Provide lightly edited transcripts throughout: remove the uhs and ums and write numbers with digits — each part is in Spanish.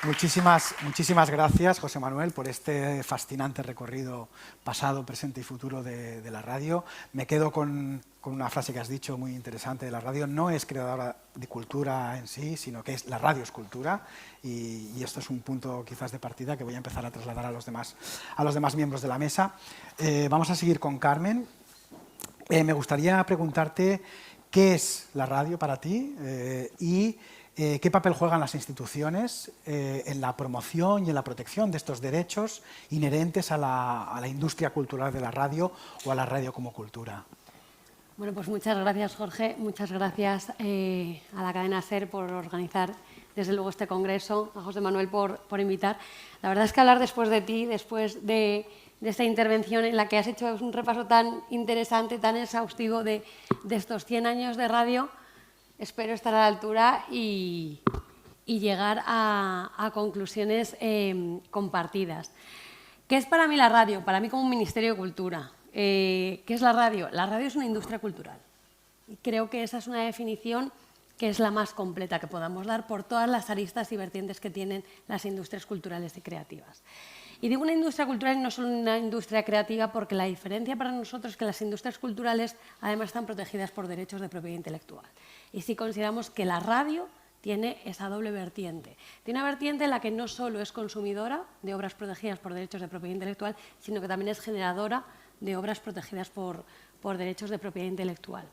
Muchísimas gracias, José Manuel, por este fascinante recorrido pasado, presente y futuro de la radio. Me quedo con una frase que has dicho muy interesante de la radio. No es creadora de cultura en sí, sino que la radio es cultura, y esto es un punto quizás de partida que voy a empezar a trasladar a los demás miembros de la mesa. Vamos a seguir con Carmen. Me gustaría preguntarte qué es la radio para ti y qué papel juegan las instituciones en la promoción y en la protección de estos derechos inherentes a la industria cultural de la radio o a la radio como cultura. Bueno, pues muchas gracias, Jorge. Muchas gracias a la cadena SER por organizar, desde luego, este congreso, a José Manuel por invitar. La verdad es que hablar después de ti, después de esta intervención en la que has hecho un repaso tan interesante, tan exhaustivo de estos 100 años de radio, espero estar a la altura y llegar a conclusiones compartidas. ¿Qué es para mí la radio? Para mí, como un Ministerio de Cultura. ¿Qué es la radio? La radio es una industria cultural. Y creo que esa es una definición que es la más completa que podamos dar por todas las aristas y vertientes que tienen las industrias culturales y creativas. Y digo una industria cultural y no solo una industria creativa, porque la diferencia para nosotros es que las industrias culturales además están protegidas por derechos de propiedad intelectual. Y sí consideramos que la radio tiene esa doble vertiente. Tiene una vertiente en la que no solo es consumidora de obras protegidas por derechos de propiedad intelectual, sino que también es generadora de obras protegidas por derechos de propiedad intelectual.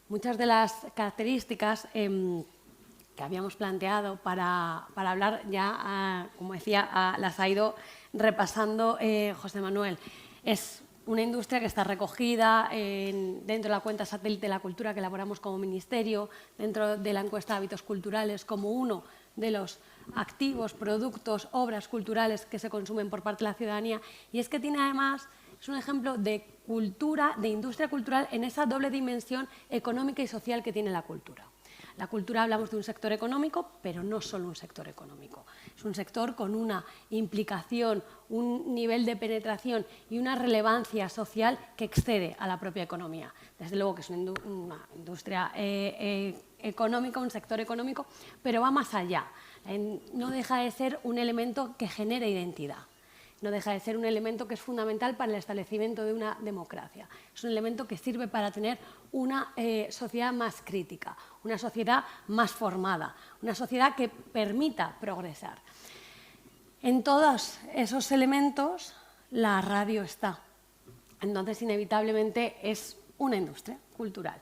Muchas de las características que habíamos planteado para hablar ya, como decía, las ha ido repasando José Manuel. Es una industria que está recogida dentro de la cuenta satélite de la cultura que elaboramos como ministerio, dentro de la encuesta de hábitos culturales, como uno de los activos, productos, obras culturales que se consumen por parte de la ciudadanía. Y es que tiene además, es un ejemplo de cultura, de industria cultural en esa doble dimensión económica y social que tiene la cultura. La cultura, hablamos de un sector económico, pero no solo un sector económico. Es un sector con una implicación, un nivel de penetración y una relevancia social que excede a la propia economía. Desde luego que es una industria económica, un sector económico, pero va más allá. No deja de ser un elemento que genera identidad. No deja de ser un elemento que es fundamental para el establecimiento de una democracia. Es un elemento que sirve para tener una sociedad más crítica, una sociedad más formada, una sociedad que permita progresar. En todos esos elementos la radio está. Entonces, inevitablemente, es una industria cultural.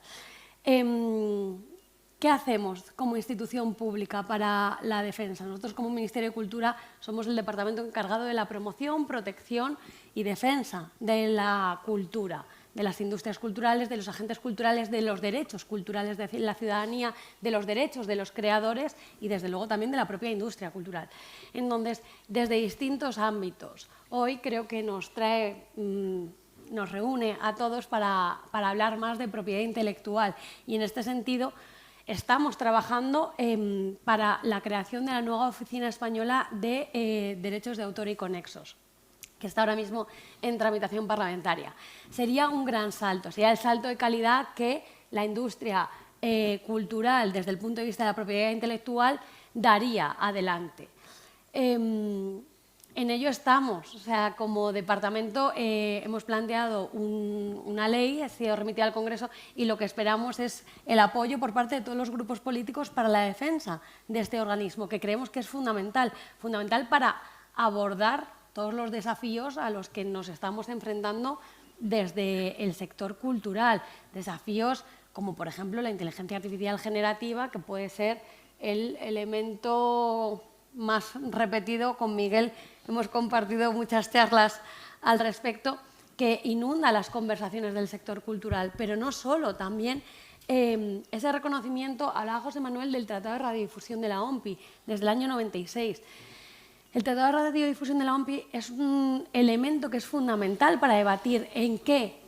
¿Qué hacemos como institución pública para la defensa? Nosotros, como Ministerio de Cultura, somos el departamento encargado de la promoción, protección y defensa de la cultura, de las industrias culturales, de los agentes culturales, de los derechos culturales de la ciudadanía, de los derechos de los creadores y, desde luego, también de la propia industria cultural. Entonces, desde distintos ámbitos, hoy creo que nos reúne a todos para hablar más de propiedad intelectual, y en este sentido estamos trabajando para la creación de la nueva Oficina Española de Derechos de Autor y Conexos, que está ahora mismo en tramitación parlamentaria. Sería un gran salto, sería el salto de calidad que la industria cultural, desde el punto de vista de la propiedad intelectual, daría adelante. En ello estamos, o sea, como departamento hemos planteado una ley, ha sido remitida al Congreso, y lo que esperamos es el apoyo por parte de todos los grupos políticos para la defensa de este organismo, que creemos que es fundamental para abordar todos los desafíos a los que nos estamos enfrentando desde el sector cultural. Desafíos como, por ejemplo, la inteligencia artificial generativa, que puede ser el elemento más repetido. Con Miguel hemos compartido muchas charlas al respecto, que inunda las conversaciones del sector cultural, pero no solo, también ese reconocimiento. Hablaba José Manuel del Tratado de Radiodifusión de la OMPI desde el año 96. El Tratado de Radiodifusión de la OMPI es un elemento que es fundamental para debatir en qué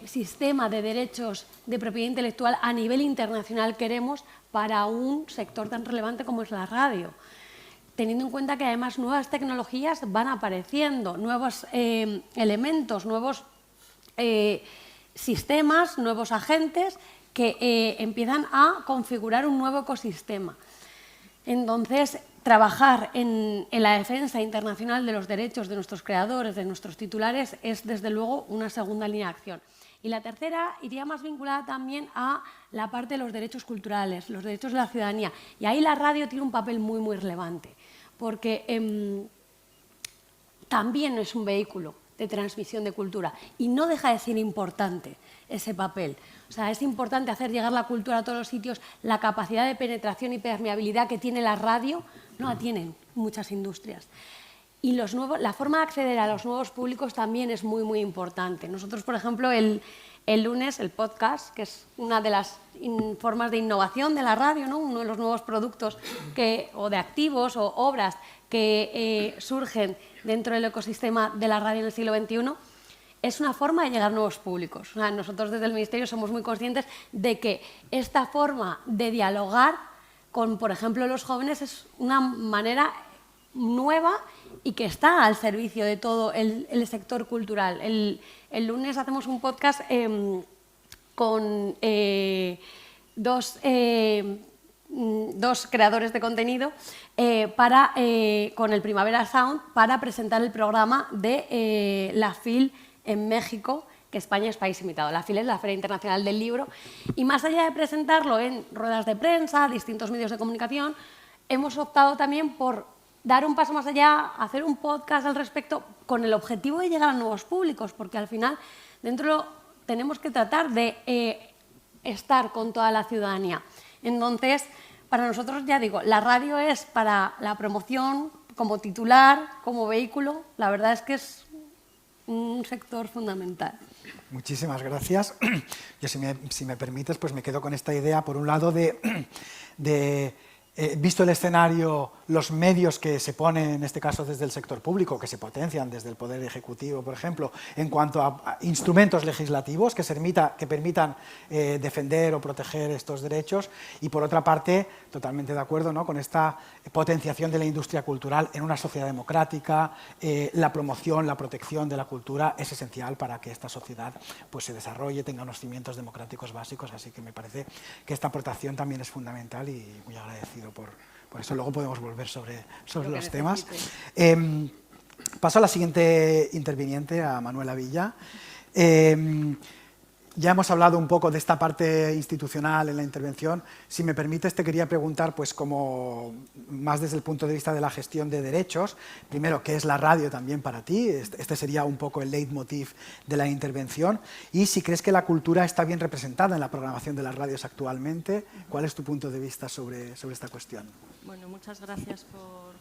sistema de derechos de propiedad intelectual a nivel internacional queremos para un sector tan relevante como es la radio, teniendo en cuenta que además nuevas tecnologías van apareciendo, nuevos elementos, nuevos sistemas, nuevos agentes que empiezan a configurar un nuevo ecosistema. Entonces, trabajar en la defensa internacional de los derechos de nuestros creadores, de nuestros titulares, es desde luego una segunda línea de acción. Y la tercera iría más vinculada también a la parte de los derechos culturales, los derechos de la ciudadanía. Y ahí la radio tiene un papel muy, muy relevante, porque también es un vehículo de transmisión de cultura y no deja de ser importante ese papel. O sea, es importante hacer llegar la cultura a todos los sitios. La capacidad de penetración y permeabilidad que tiene la radio no la tienen muchas industrias. Y la forma de acceder a los nuevos públicos también es muy, muy importante. Nosotros, por ejemplo, el lunes, el podcast, que es una de las formas de innovación de la radio, ¿no? Uno de los nuevos productos o de activos o obras que surgen dentro del ecosistema de la radio en el siglo XXI, es una forma de llegar a nuevos públicos. O sea, nosotros desde el Ministerio somos muy conscientes de que esta forma de dialogar con, por ejemplo, los jóvenes es una manera nueva y que está al servicio de todo el sector cultural. El lunes hacemos un podcast con dos creadores de contenido con el Primavera Sound para presentar el programa de la FIL en México, que España es país invitado. La FIL es la Feria Internacional del Libro. Y más allá de presentarlo en ruedas de prensa, distintos medios de comunicación, hemos optado también por dar un paso más allá, hacer un podcast al respecto con el objetivo de llegar a nuevos públicos, porque al final dentro tenemos que tratar de estar con toda la ciudadanía. Entonces, para nosotros, ya digo, la radio es para la promoción, como titular, como vehículo, la verdad es que es un sector fundamental. Muchísimas gracias. Yo, si me permites, pues me quedo con esta idea, por un lado, visto el escenario, los medios que se ponen, en este caso desde el sector público, que se potencian desde el Poder Ejecutivo, por ejemplo, en cuanto a instrumentos legislativos que permitan defender o proteger estos derechos, y por otra parte, totalmente de acuerdo, ¿no?, con esta potenciación de la industria cultural en una sociedad democrática. La promoción, la protección de la cultura es esencial para que esta sociedad pues, se desarrolle, tenga unos cimientos democráticos básicos, así que me parece que esta aportación también es fundamental y muy agradecido por eso. Luego podemos volver sobre los temas. Paso a la siguiente interviniente, a Manuela Villa. Ya hemos hablado un poco de esta parte institucional en la intervención. Si me permites, te quería preguntar, pues como más desde el punto de vista de la gestión de derechos, primero, ¿qué es la radio también para ti? Este sería un poco el leitmotiv de la intervención. Y si crees que la cultura está bien representada en la programación de las radios actualmente, ¿cuál es tu punto de vista sobre esta cuestión? Bueno, muchas gracias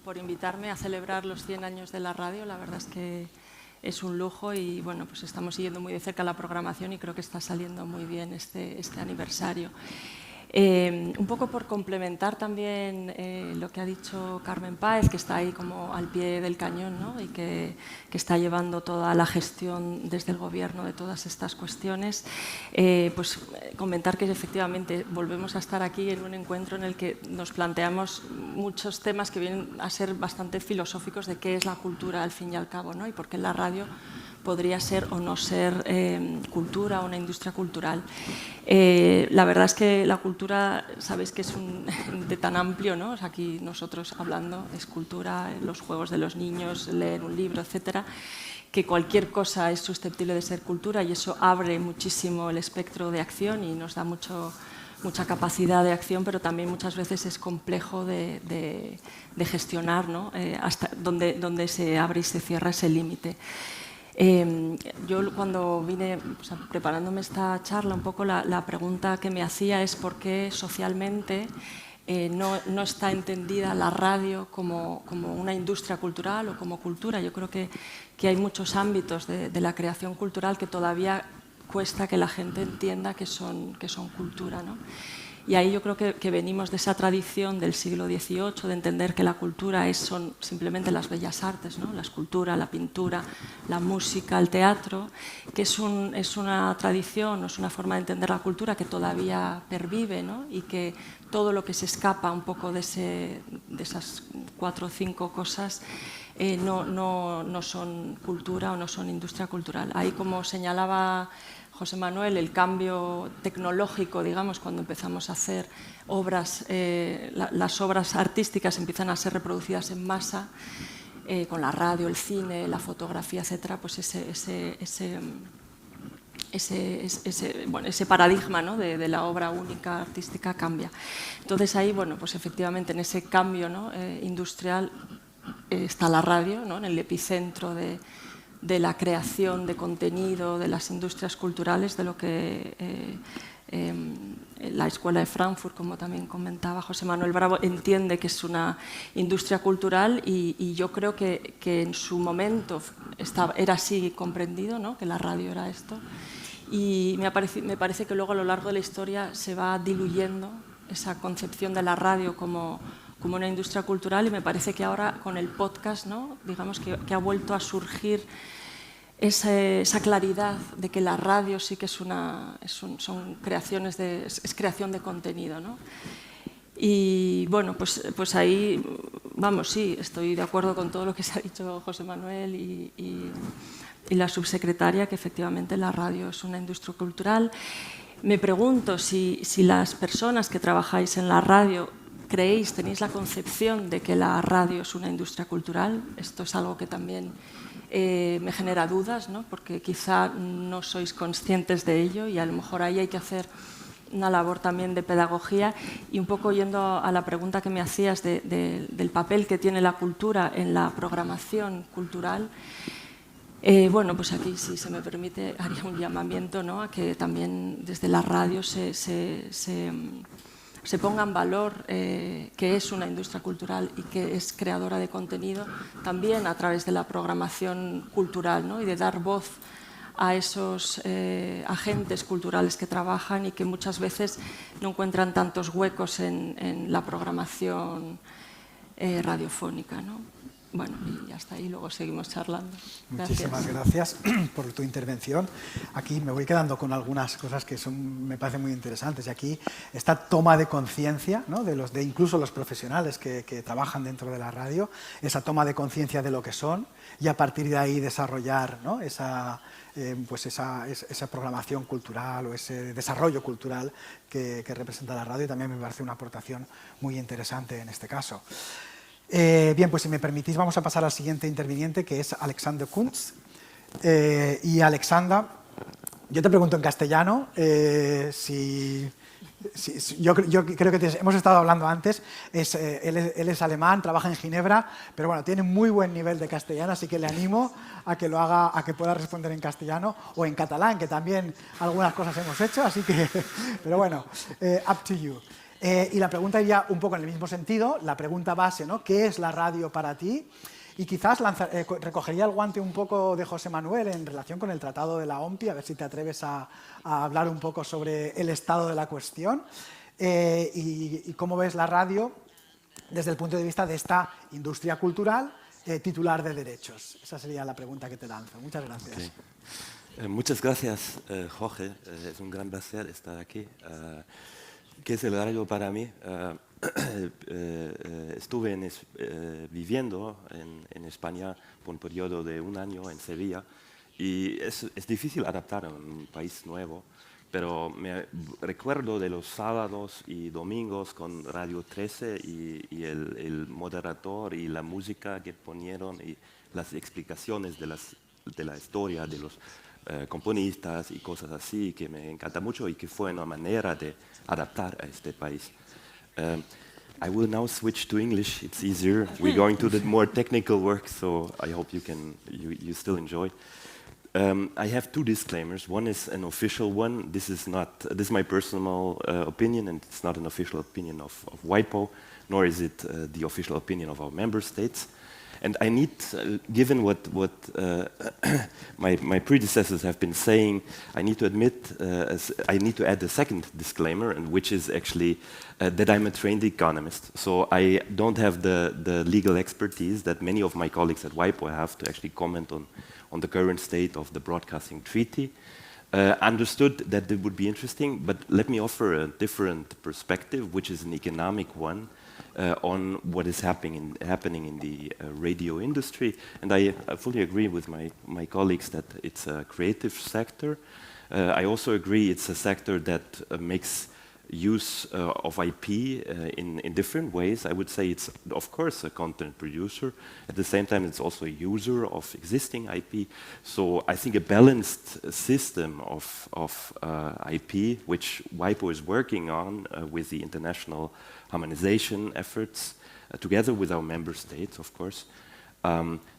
por invitarme a celebrar los 100 años de la radio. La verdad es que es un lujo y bueno, pues estamos siguiendo muy de cerca la programación y creo que está saliendo muy bien este aniversario. Un poco por complementar también lo que ha dicho Carmen Páez, que está ahí como al pie del cañón, ¿no?, y que está llevando toda la gestión desde el Gobierno de todas estas cuestiones, pues comentar que efectivamente volvemos a estar aquí en un encuentro en el que nos planteamos muchos temas que vienen a ser bastante filosóficos de qué es la cultura al fin y al cabo, ¿no?, y por qué la radio podría ser o no ser cultura o una industria cultural. La verdad es que la cultura, sabéis que es de tan amplio, ¿no? O sea, aquí nosotros hablando es cultura, los juegos de los niños, leer un libro, etcétera, que cualquier cosa es susceptible de ser cultura y eso abre muchísimo el espectro de acción y nos da mucha capacidad de acción, pero también muchas veces es complejo de gestionar, ¿no?, hasta dónde se abre y se cierra ese límite. Yo cuando vine preparándome esta charla, un poco la pregunta que me hacía es por qué socialmente no está entendida la radio como una industria cultural o como cultura. Yo creo que hay muchos ámbitos de la creación cultural que todavía cuesta que la gente entienda que son cultura, ¿no? Y ahí yo creo que venimos de esa tradición del siglo XVIII de entender que la cultura son simplemente las bellas artes, ¿no?, la escultura, la pintura, la música, el teatro, que es una tradición, es una forma de entender la cultura que todavía pervive, ¿no?, y que todo lo que se escapa un poco de esas 4 o 5 cosas no son cultura o no son industria cultural. Ahí, como señalaba José Manuel, el cambio tecnológico, digamos, cuando empezamos a hacer obras, las obras artísticas empiezan a ser reproducidas en masa, con la radio, el cine, la fotografía, etcétera, pues ese paradigma, ¿no?, de la obra única artística cambia. Entonces ahí, bueno, pues efectivamente en ese cambio, ¿no?, industrial está la radio, ¿no?, en el epicentro de la creación de contenido, de las industrias culturales, de lo que la Escuela de Frankfurt, como también comentaba José Manuel Bravo, entiende que es una industria cultural y yo creo que en su momento era así comprendido, ¿no?, que la radio era esto. Y me parece que luego a lo largo de la historia se va diluyendo esa concepción de la radio como una industria cultural, y me parece que ahora con el podcast, ¿no?, digamos que ha vuelto a surgir esa claridad de que la radio sí que son creaciones es creación de contenido, ¿no? Y bueno, pues ahí, vamos, sí, estoy de acuerdo con todo lo que se ha dicho José Manuel y la subsecretaria, que efectivamente la radio es una industria cultural. Me pregunto si las personas que trabajáis en la radio tenéis la concepción de que la radio es una industria cultural. Esto es algo que también me genera dudas, ¿no?, porque quizá no sois conscientes de ello y a lo mejor ahí hay que hacer una labor también de pedagogía. Y un poco yendo a la pregunta que me hacías del papel que tiene la cultura en la programación cultural, bueno, pues aquí, si se me permite, haría un llamamiento, ¿no?, a que también desde la radio se ponga en valor que es una industria cultural y que es creadora de contenido, también a través de la programación cultural, ¿no?, y de dar voz a esos agentes culturales que trabajan y que muchas veces no encuentran tantos huecos en la programación radiofónica, ¿no? Bueno, y hasta ahí, luego seguimos charlando. Muchísimas gracias por tu intervención. Aquí me voy quedando con algunas cosas que me parecen muy interesantes. Y aquí esta toma de conciencia, ¿no?, de incluso los profesionales que trabajan dentro de la radio, esa toma de conciencia de lo que son, y a partir de ahí desarrollar, ¿no?, esa programación cultural o ese desarrollo cultural que representa la radio. Y también me parece una aportación muy interesante en este caso. Bien, pues si me permitís vamos a pasar al siguiente interviniente, que es Alexander Kuntz. Y Alexander, yo te pregunto en castellano, yo creo que hemos estado hablando antes, él es alemán, trabaja en Ginebra, pero bueno, tiene muy buen nivel de castellano, así que le animo a que lo haga, a que pueda responder en castellano o en catalán, que también algunas cosas hemos hecho, así que, pero bueno, up to you. Y la pregunta iría un poco en el mismo sentido, la pregunta base, ¿no?, ¿qué es la radio para ti? Y quizás recogería el guante un poco de José Manuel en relación con el Tratado de la OMPI, a ver si te atreves a hablar un poco sobre el estado de la cuestión y cómo ves la radio desde el punto de vista de esta industria cultural titular de derechos. Esa sería la pregunta que te lanzo. Muchas gracias. Okay. Muchas gracias, Jorge. Es un gran placer estar aquí. ¿Qué es el radio para mí? Estuve viviendo en España por un periodo de un año en Sevilla y es difícil adaptar a un país nuevo, pero me recuerdo de los sábados y domingos con Radio 13 y el moderador y la música que ponieron y las explicaciones de la historia de los componistas y cosas así, que me encanta mucho y que fue una manera de adaptar a este país. I will now switch to English. It's easier. We're going to the more technical work, so I hope you still enjoy. I have two disclaimers. One is an official one. This is my personal opinion, and it's not an official opinion of WIPO, nor is it the official opinion of our member states. And I need, given what my predecessors have been saying, I need to admit, I need to add a second disclaimer, and which is actually that I'm a trained economist. So I don't have the legal expertise that many of my colleagues at WIPO have to actually comment on the current state of the broadcasting treaty. Understood that it would be interesting, but let me offer a different perspective, which is an economic one, on what is happening in the radio industry. And I fully agree with my colleagues that it's a creative sector. I also agree it's a sector that makes use of IP in different ways. I would say it's, of course, a content producer. At the same time, it's also a user of existing IP. So I think a balanced system of IP, which WIPO is working on with the international harmonization efforts, together with our member states, of course,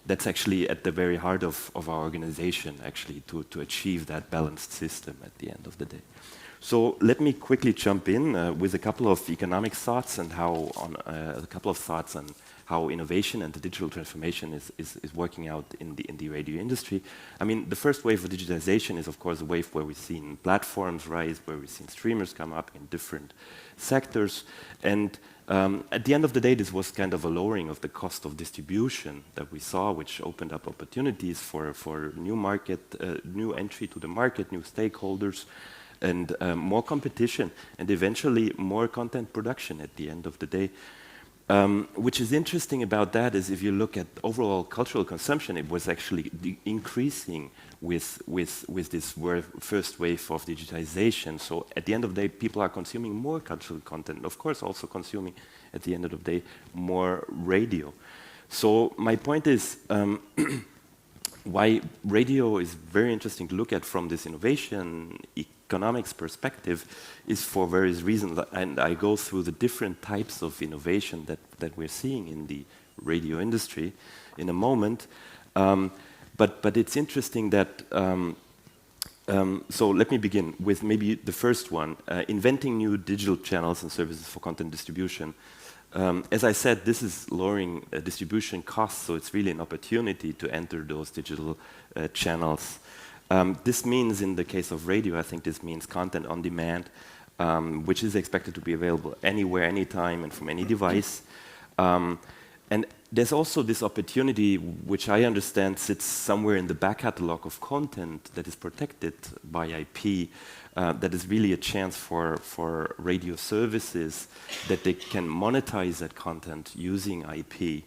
that's actually at the very heart of our organization, actually, to achieve that balanced system at the end of the day. So let me quickly jump in with a couple of economic thoughts and a couple of thoughts on how innovation and the digital transformation is working out in the radio industry. I mean, the first wave of digitization is, of course, a wave where we've seen platforms rise, where we've seen streamers come up in different sectors. And at the end of the day, this was kind of a lowering of the cost of distribution that we saw, which opened up opportunities for new entry to the market, new stakeholders, and more competition, and eventually more content production at the end of the day. Which is interesting about that is if you look at overall cultural consumption, it was actually increasing with this first wave of digitization. So at the end of the day, people are consuming more cultural content, of course also consuming, at the end of the day, more radio. So my point is, why radio is very interesting to look at from this innovation economics perspective is for various reasons, and I go through the different types of innovation that we're seeing in the radio industry in a moment. But it's interesting that, so let me begin with maybe the first one, inventing new digital channels and services for content distribution. As I said, this is lowering distribution costs, so it's really an opportunity to enter those digital channels. This means, in the case of radio, I think this means content on demand, which is expected to be available anywhere, anytime, and from any device. And there's also this opportunity, which I understand sits somewhere in the back catalog of content that is protected by IP, that is really a chance for radio services that they can monetize that content using IP.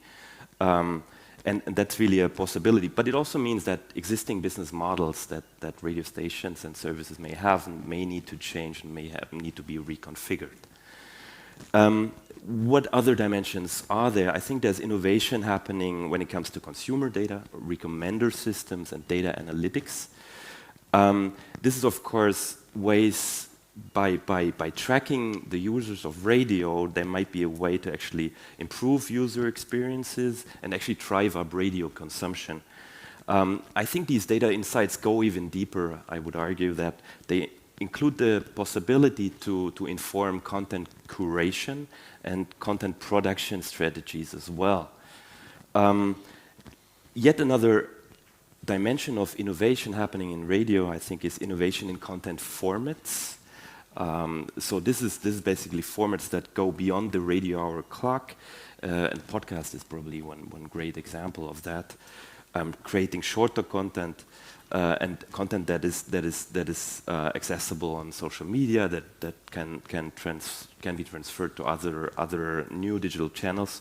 And that's really a possibility. But it also means that existing business models that radio stations and services may have and may need to change and may need to be reconfigured. What other dimensions are there? I think there's innovation happening when it comes to consumer data, recommender systems, and data analytics. This is, of course, ways by tracking the users of radio, there might be a way to actually improve user experiences and actually drive up radio consumption. I think these data insights go even deeper. I would argue that they include the possibility to inform content curation and content production strategies as well. Yet another dimension of innovation happening in radio, I think, is innovation in content formats. So this is basically formats that go beyond the radio hour clock, and podcast is probably one great example of that. Creating shorter content and content that is accessible on social media, that can be transferred to other new digital channels.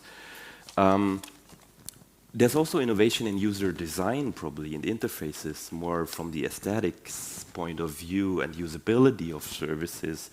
There's also innovation in user design, probably in the interfaces, more from the aesthetics point of view and usability of services.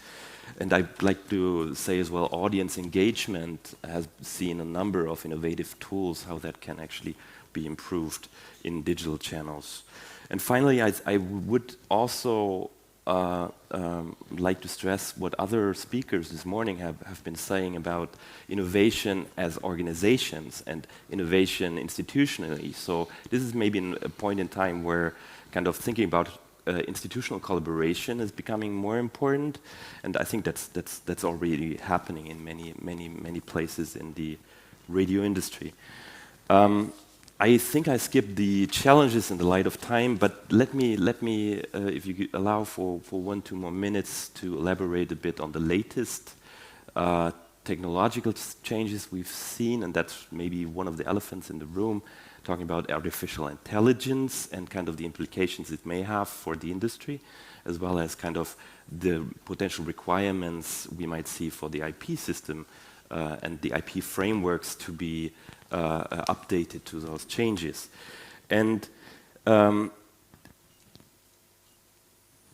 And I'd like to say as well, audience engagement has seen a number of innovative tools, how that can actually be improved in digital channels. And finally, I would also like to stress what other speakers this morning have been saying about innovation as organizations and innovation institutionally. So this is maybe a point in time where kind of thinking about institutional collaboration is becoming more important, and I think that's already happening in many places in the radio industry. I think I skipped the challenges in the light of time, but let me, if you could allow for 1-2 more minutes to elaborate a bit on the latest technological changes we've seen, and that's maybe one of the elephants in the room, talking about artificial intelligence and kind of the implications it may have for the industry, as well as kind of the potential requirements we might see for the IP system and the IP frameworks to be updated to those changes. And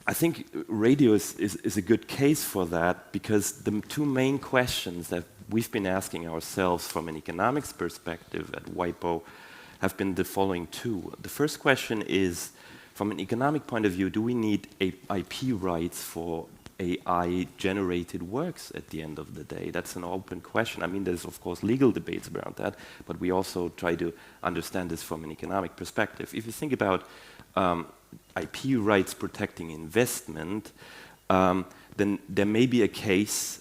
I think radio is a good case for that, because the two main questions that we've been asking ourselves from an economics perspective at WIPO have been the following two. The first question is, from an economic point of view, do we need IP rights for AI-generated works at the end of the day? That's an open question. I mean, there's of course legal debates around that, but we also try to understand this from an economic perspective. If you think about IP rights protecting investment, then there may be a case,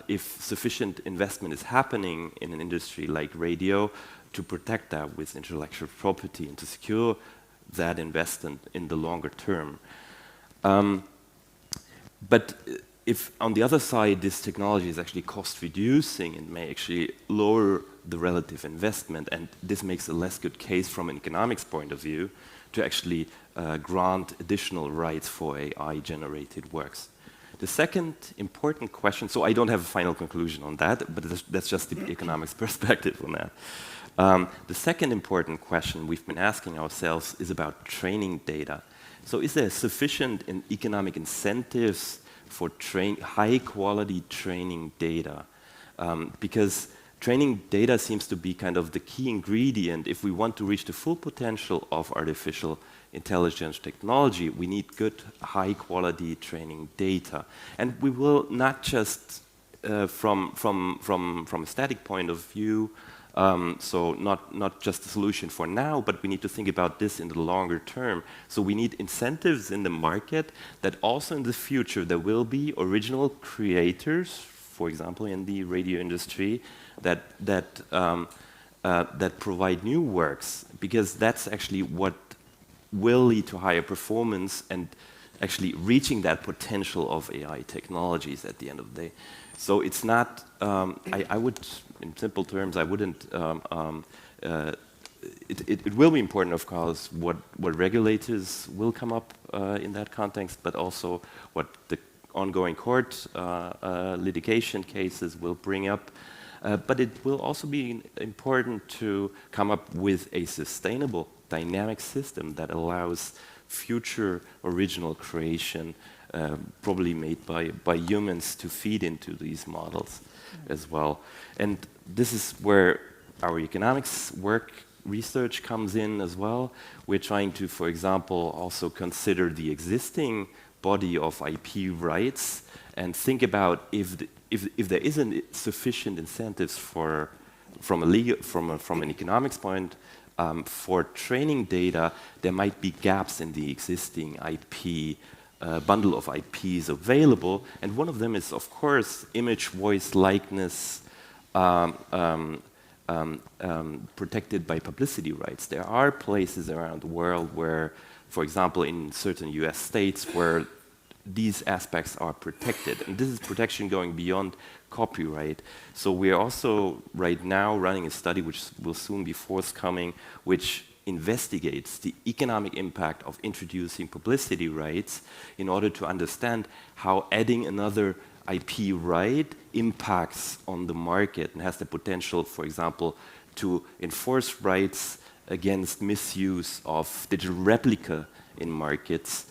if sufficient investment is happening in an industry like radio, to protect that with intellectual property and to secure that investment in the longer term. But if on the other side this technology is actually cost reducing and may actually lower the relative investment, and this makes a less good case from an economics point of view to actually grant additional rights for AI-generated works. The second important question, so I don't have a final conclusion on that, but that's just the economics perspective on that. The second important question we've been asking ourselves is about training data. So is there sufficient economic incentives for high-quality training data? Because training data seems to be kind of the key ingredient. If we want to reach the full potential of artificial intelligence technology, we need good, high-quality training data. And we will not just, from a static point of view, so not just a solution for now, but we need to think about this in the longer term. So we need incentives in the market that also in the future there will be original creators, for example in the radio industry, that provide new works, because that's actually what will lead to higher performance and actually reaching that potential of AI technologies at the end of the day. So it's not, I would, in simple terms, I wouldn't, it will be important, of course, what regulators will come up in that context, but also what the ongoing court litigation cases will bring up. But it will also be important to come up with a sustainable, dynamic system that allows future original creation, probably made by humans, to feed into these models as well. And this is where our economics work research comes in as well. We're trying to, for example, also consider the existing body of IP rights and think about if there isn't sufficient incentives from an economics point for training data, there might be gaps in the existing IP bundle of IPs available, and one of them is, of course, image, voice, likeness, protected by publicity rights. There are places around the world where, for example, in certain US states, where these aspects are protected, and this is protection going beyond copyright. So we are also right now running a study which will soon be forthcoming, which investigates the economic impact of introducing publicity rights in order to understand how adding another IP right impacts on the market and has the potential, for example, to enforce rights against misuse of digital replica in markets,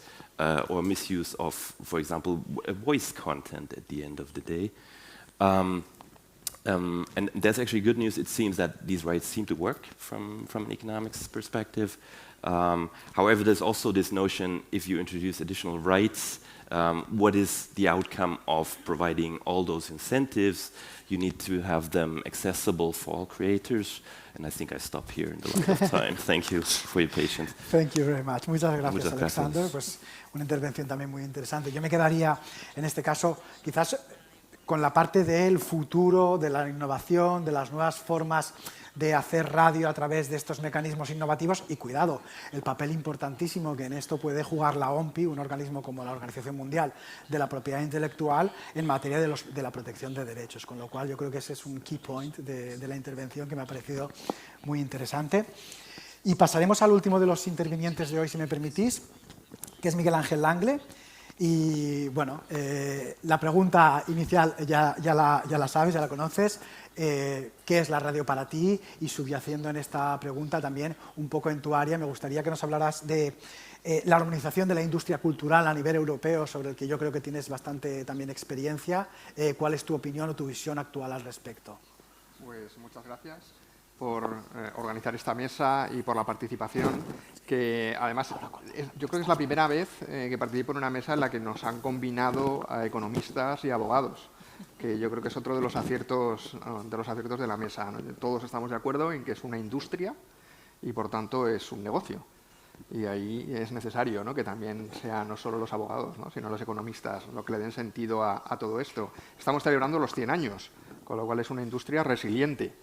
or misuse of, for example, voice content at the end of the day. And there's actually good news. It seems that these rights seem to work from an economics perspective. However, there's also this notion, if you introduce additional rights, what is the outcome of providing all those incentives? You need to have them accessible for all creators. And I think I stop here in the lack of time. Thank you for your patience. Thank you very much. Muchas gracias, Muchas Alexander. gracias. Pues una intervención también muy interesante. Yo me quedaría, en este caso, quizás con la parte del futuro, de la innovación, de las nuevas formas de hacer radio a través de estos mecanismos innovativos y, cuidado, el papel importantísimo que en esto puede jugar la OMPI, un organismo como la Organización Mundial de la Propiedad Intelectual, en materia de la protección de derechos, con lo cual yo creo que ese es un key point de la intervención que me ha parecido muy interesante. Y pasaremos al último de los intervinientes de hoy, si me permitís, que es Miguel Ángel Langle. Y bueno, la pregunta inicial ya la sabes, ya la conoces. ¿Qué es la radio para ti? Y subyaciendo en esta pregunta también un poco en tu área, me gustaría que nos hablaras de la organización de la industria cultural a nivel europeo, sobre el que yo creo que tienes bastante también experiencia. ¿Cuál es tu opinión o tu visión actual al respecto? Pues muchas gracias por organizar esta mesa y por la participación, que además yo creo que es la primera vez que participo en una mesa en la que nos han combinado a economistas y abogados, que yo creo que es otro de los aciertos de la mesa, ¿no? Todos estamos de acuerdo en que es una industria y por tanto es un negocio. Y ahí es necesario, ¿no?, que también sean no solo los abogados, ¿no?, sino los economistas lo que le den sentido a todo esto. Estamos celebrando los 100 años, con lo cual es una industria resiliente.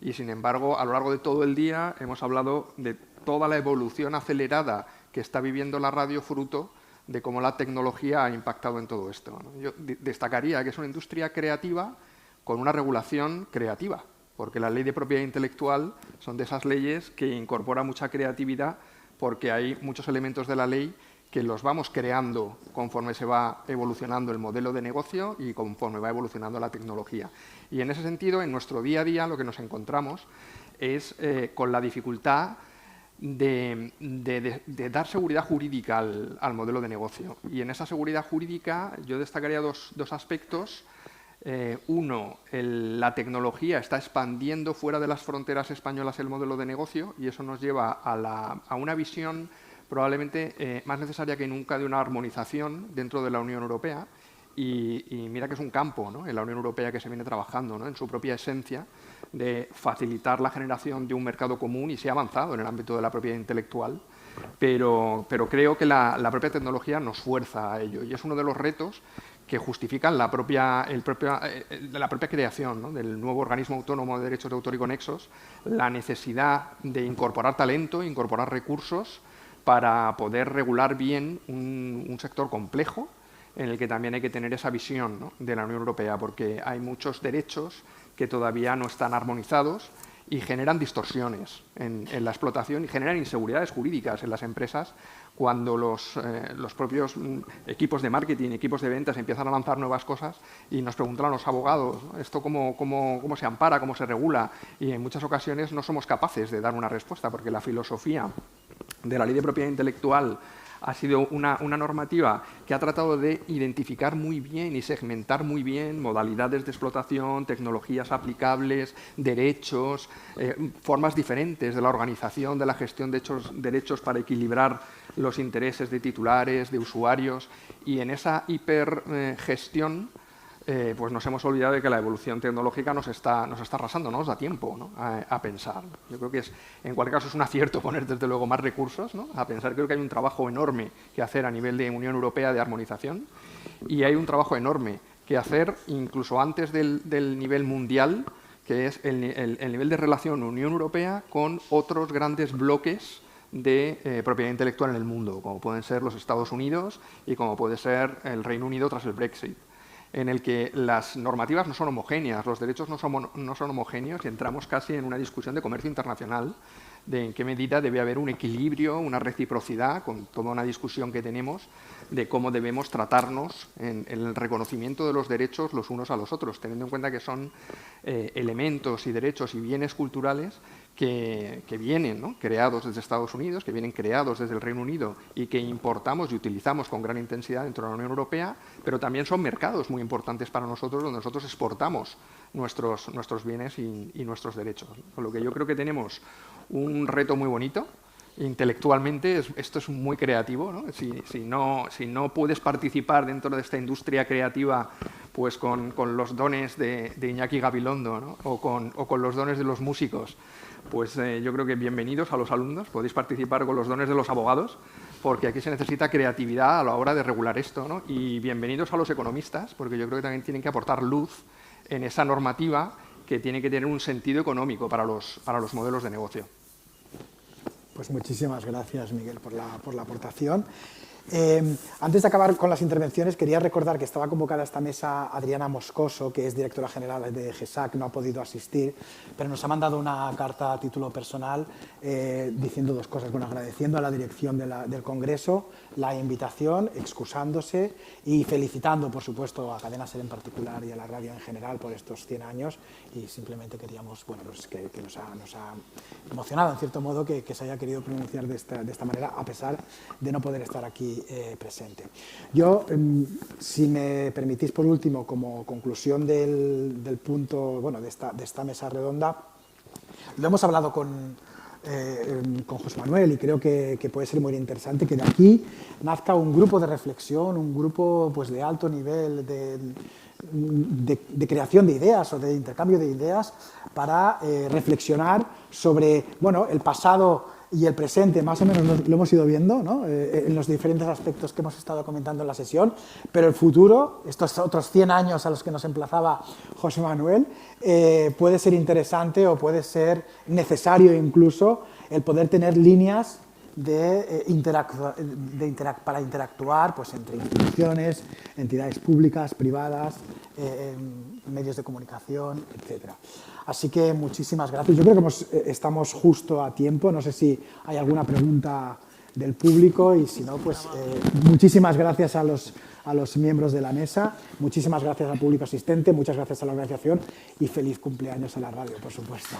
Y, sin embargo, a lo largo de todo el día hemos hablado de toda la evolución acelerada que está viviendo la radio fruto de cómo la tecnología ha impactado en todo esto, ¿no? Yo destacaría que es una industria creativa con una regulación creativa, porque la ley de propiedad intelectual son de esas leyes que incorpora mucha creatividad, porque hay muchos elementos de la ley que los vamos creando conforme se va evolucionando el modelo de negocio y conforme va evolucionando la tecnología. Y en ese sentido, en nuestro día a día, lo que nos encontramos es con la dificultad de dar seguridad jurídica al modelo de negocio. Y en esa seguridad jurídica yo destacaría dos aspectos. Uno, la tecnología está expandiendo fuera de las fronteras españolas el modelo de negocio, y eso nos lleva a una visión probablemente más necesaria que nunca de una armonización dentro de la Unión Europea. Y mira que es un campo, ¿no?, en la Unión Europea que se viene trabajando, ¿no?, en su propia esencia, de facilitar la generación de un mercado común, y se ha avanzado en el ámbito de la propiedad intelectual, pero creo que la propia tecnología nos fuerza a ello, y es uno de los retos que justifican la propia creación, ¿no?, del nuevo organismo autónomo de derechos de autor y conexos, la necesidad de incorporar talento, incorporar recursos para poder regular bien un sector complejo, en el que también hay que tener esa visión, ¿no?, de la Unión Europea, porque hay muchos derechos que todavía no están armonizados y generan distorsiones en la explotación y generan inseguridades jurídicas en las empresas cuando los propios equipos de marketing, equipos de ventas empiezan a lanzar nuevas cosas y nos preguntan a los abogados, ¿no?, esto cómo se ampara, cómo se regula, y en muchas ocasiones no somos capaces de dar una respuesta, porque la filosofía de la ley de propiedad intelectual ha sido una normativa que ha tratado de identificar muy bien y segmentar muy bien modalidades de explotación, tecnologías aplicables, derechos, formas diferentes de la organización, de la gestión de derechos para equilibrar los intereses de titulares, de usuarios, y en esa hipergestión pues nos hemos olvidado de que la evolución tecnológica nos está arrasando, no nos da tiempo, ¿no?, a pensar. Yo creo que en cualquier caso es un acierto poner desde luego más recursos, ¿no?, a pensar. Creo que hay un trabajo enorme que hacer a nivel de Unión Europea de armonización, y hay un trabajo enorme que hacer incluso antes del nivel mundial, que es el nivel de relación Unión Europea con otros grandes bloques de propiedad intelectual en el mundo, como pueden ser los Estados Unidos y como puede ser el Reino Unido tras el Brexit, en el que las normativas no son homogéneas, los derechos no son homogéneos, y entramos casi en una discusión de comercio internacional, de en qué medida debe haber un equilibrio, una reciprocidad, con toda una discusión que tenemos de cómo debemos tratarnos en el reconocimiento de los derechos los unos a los otros, teniendo en cuenta que son elementos y derechos y bienes culturales que vienen, ¿no?, creados desde Estados Unidos, que vienen creados desde el Reino Unido y que importamos y utilizamos con gran intensidad dentro de la Unión Europea, pero también son mercados muy importantes para nosotros, donde nosotros exportamos nuestros bienes y nuestros derechos. Con lo que yo creo que tenemos un reto muy bonito. Intelectualmente esto es muy creativo, ¿no? Si no puedes participar dentro de esta industria creativa pues con los dones de Iñaki Gabilondo, ¿no?, o con los dones de los músicos, pues yo creo que bienvenidos a los alumnos, podéis participar con los dones de los abogados, porque aquí se necesita creatividad a la hora de regular esto, ¿no? Y bienvenidos a los economistas, porque yo creo que también tienen que aportar luz en esa normativa que tiene que tener un sentido económico para los modelos de negocio. Pues muchísimas gracias, Miguel, por la aportación. Antes de acabar con las intervenciones, quería recordar que estaba convocada a esta mesa Adriana Moscoso, que es directora general de GESAC, no ha podido asistir, pero nos ha mandado una carta a título personal diciendo dos cosas. Bueno, agradeciendo a la dirección del Congreso la invitación, excusándose y felicitando, por supuesto, a Cadena SER en particular y a la radio en general por estos 100 años, y simplemente queríamos, bueno, pues que nos ha emocionado, en cierto modo, que se haya querido pronunciar de esta manera, a pesar de no poder estar aquí presente. Yo, si me permitís, por último, como conclusión del punto, bueno, de esta mesa redonda, lo hemos hablado con José Manuel, y creo que puede ser muy interesante que de aquí nazca un grupo de reflexión, un grupo pues, de alto nivel de creación de ideas o de intercambio de ideas para reflexionar sobre, bueno, el pasado y el presente, más o menos lo hemos ido viendo, ¿no? En los diferentes aspectos que hemos estado comentando en la sesión, pero el futuro, estos otros 100 años a los que nos emplazaba José Manuel, puede ser interesante o puede ser necesario incluso el poder tener líneas para interactuar pues, entre instituciones, entidades públicas, privadas, medios de comunicación, etc. Así que muchísimas gracias. Yo creo que estamos justo a tiempo. No sé si hay alguna pregunta del público, y si no, pues muchísimas gracias a los miembros de la mesa, muchísimas gracias al público asistente, muchas gracias a la organización y feliz cumpleaños a la radio, por supuesto.